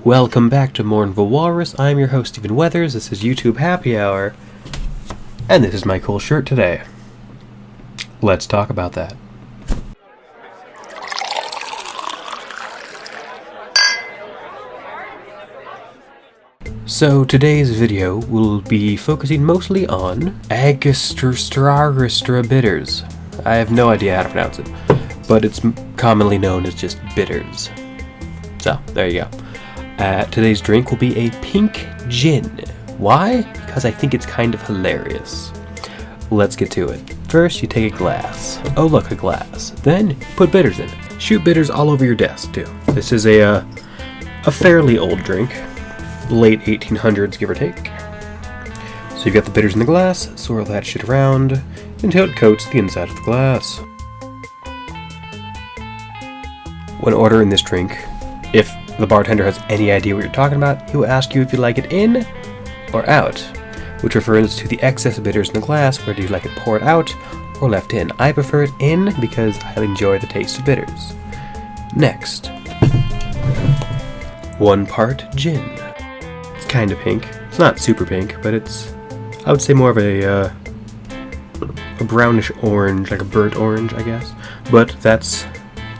Welcome back to more of the Walrus. I'm your host, Stephen Weathers. This is YouTube Happy Hour, and this is my cool shirt today. Let's talk about that. So today's video will be focusing mostly on Angostura bitters. I have no idea how to pronounce it, but it's commonly known as just bitters. So, there you go. Today's drink will be a pink gin. Why? Because I think it's kind of hilarious. Let's get to it. First, you take a glass. Oh look, a glass. Then, put bitters in it. Shoot bitters all over your desk, too. This is a fairly old drink. Late 1800s, give or take. So you've got the bitters in the glass, swirl that shit around until it coats the inside of the glass. When ordering this drink, if the bartender has any idea what you're talking about, he will ask you if you like it in or out, which refers to the excess of bitters in the glass. Where do you like it poured out or left in? I prefer it in because I enjoy the taste of bitters. Next, 1 part gin. It's kind of pink. It's not super pink, but it's, I would say, more of a brownish orange, like a burnt orange, I guess. But that's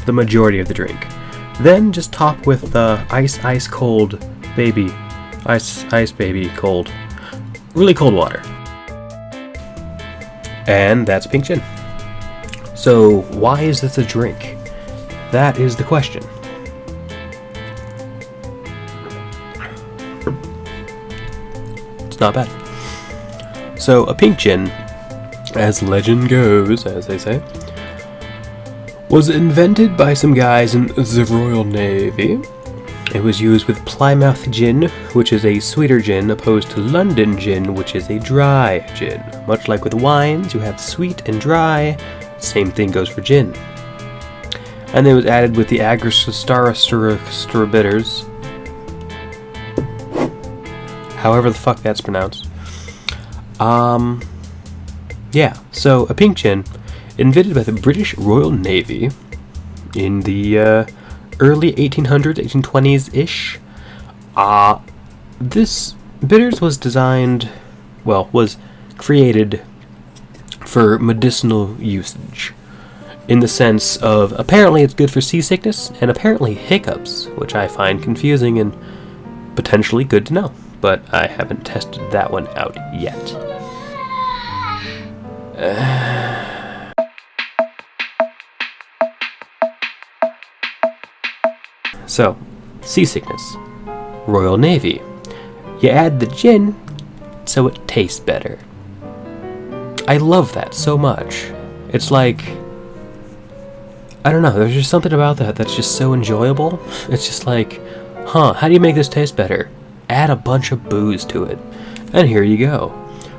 the majority of the drink. Then just top with ice cold baby, ice baby cold, really cold water. And that's pink gin. So why is this a drink? That is the question. It's not bad. So a pink gin, as legend goes, as they say, was invented by some guys in the Royal Navy. It was used with Plymouth gin, which is a sweeter gin, opposed to London gin, which is a dry gin. Much like with wines, you have sweet and dry. Same thing goes for gin. And it was added with the Angostura bitters. However the fuck that's pronounced. Yeah, so a pink gin, invented by the British Royal Navy in the early 1800s, 1820s-ish. This bitters was created for medicinal usage, in the sense of apparently it's good for seasickness and apparently hiccups, which I find confusing and potentially good to know, but I haven't tested that one out yet. So, seasickness, Royal Navy. You add the gin so it tastes better. I love that so much. It's like, I don't know, there's just something about that that's just so enjoyable. It's just like, how do you make this taste better? Add a bunch of booze to it. And here you go.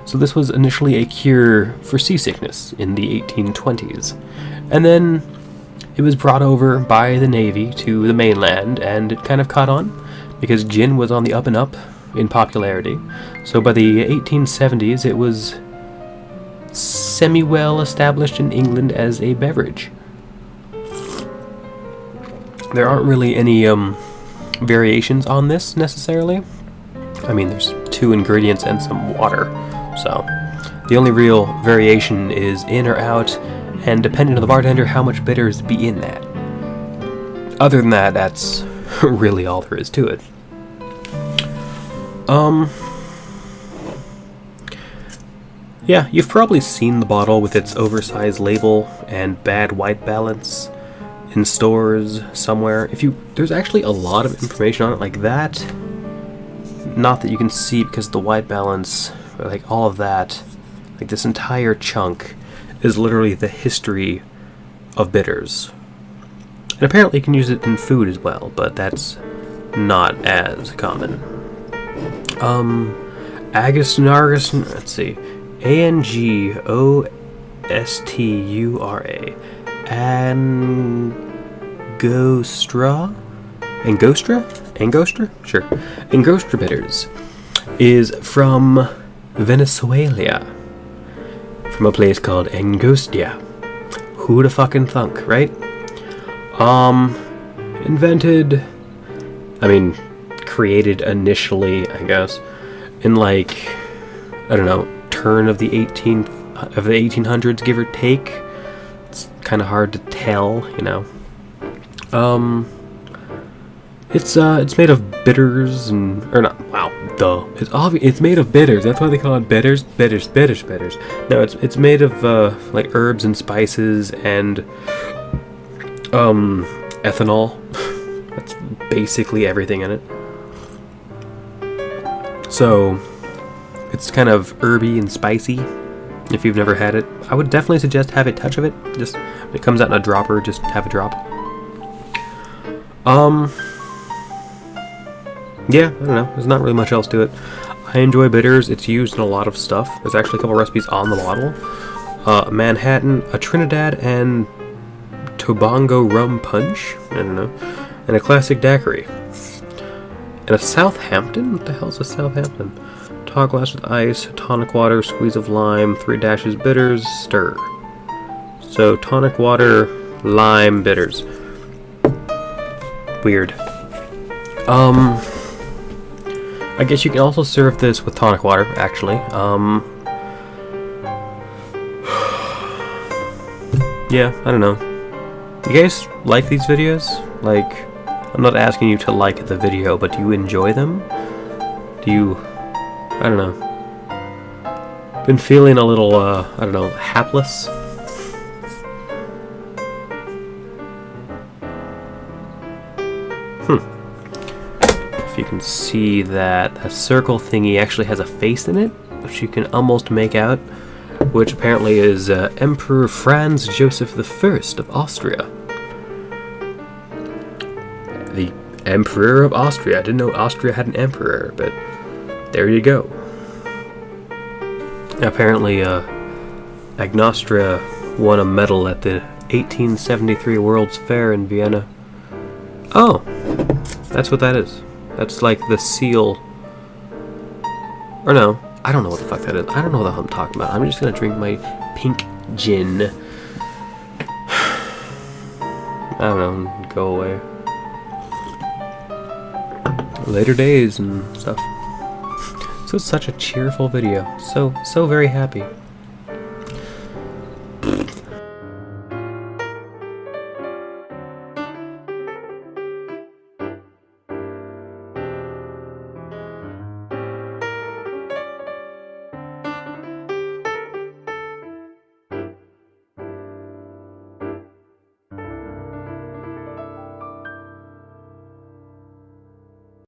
So this was initially a cure for seasickness in the 1820s. And then it was brought over by the Navy to the mainland, and it kind of caught on because gin was on the up and up in popularity. So by the 1870s, it was semi-well established in England as a beverage. There aren't really any variations on this necessarily. I mean, there's 2 ingredients and some water, so the only real variation is in or out, and depending on the bartender, how much bitters be in that. Other than that, that's really all there is to it. Yeah, you've probably seen the bottle with its oversized label and bad white balance in stores somewhere. There's actually a lot of information on it like that. Not that you can see because of the white balance, but like all of that, like this entire chunk is literally the history of bitters. And apparently you can use it in food as well, but that's not as common. Angostura, let's see, Angostura, Angostura? Sure. Angostura bitters is from Venezuela, from a place called Angostura. Who'da fucking thunk, right? Invented, created initially, I guess, in like, I don't know, turn of the 1800s, give or take. It's kind of hard to tell, you know. It's made of bitters or not. Wow, duh. It's made of bitters. That's why they call it bitters. Bitters. No, it's made of like herbs and spices and ethanol. That's basically everything in it. So it's kind of herby and spicy. If you've never had it, I would definitely suggest have a touch of it. Just it comes out in a dropper. Just have a drop. Yeah, I don't know. There's not really much else to it. I enjoy bitters. It's used in a lot of stuff. There's actually a couple recipes on the bottle. Manhattan, a Trinidad and Tobago rum punch. I don't know. And a classic daiquiri. And a Southampton? What the hell's a Southampton? Tall glass with ice, tonic water, squeeze of lime, 3 dashes bitters, stir. So tonic water, lime, bitters. Weird. I guess you can also serve this with tonic water, actually. Yeah, I don't know. You guys like these videos? Like, I'm not asking you to like the video, but do you enjoy them? Do you... I don't know. Been feeling a little, I don't know, hapless? If you can see that a circle thingy actually has a face in it, which you can almost make out, which apparently is Emperor Franz Joseph I of Austria. The Emperor of Austria. I didn't know Austria had an emperor, but there you go. Apparently, Agnostra won a medal at the 1873 World's Fair in Vienna. Oh, that's what that is. That's like the seal. Or no, I don't know what the fuck that is. I don't know what the hell I'm talking about. I'm just gonna drink my pink gin. I don't know, go away. Later days and stuff. So it's such a cheerful video. So very happy.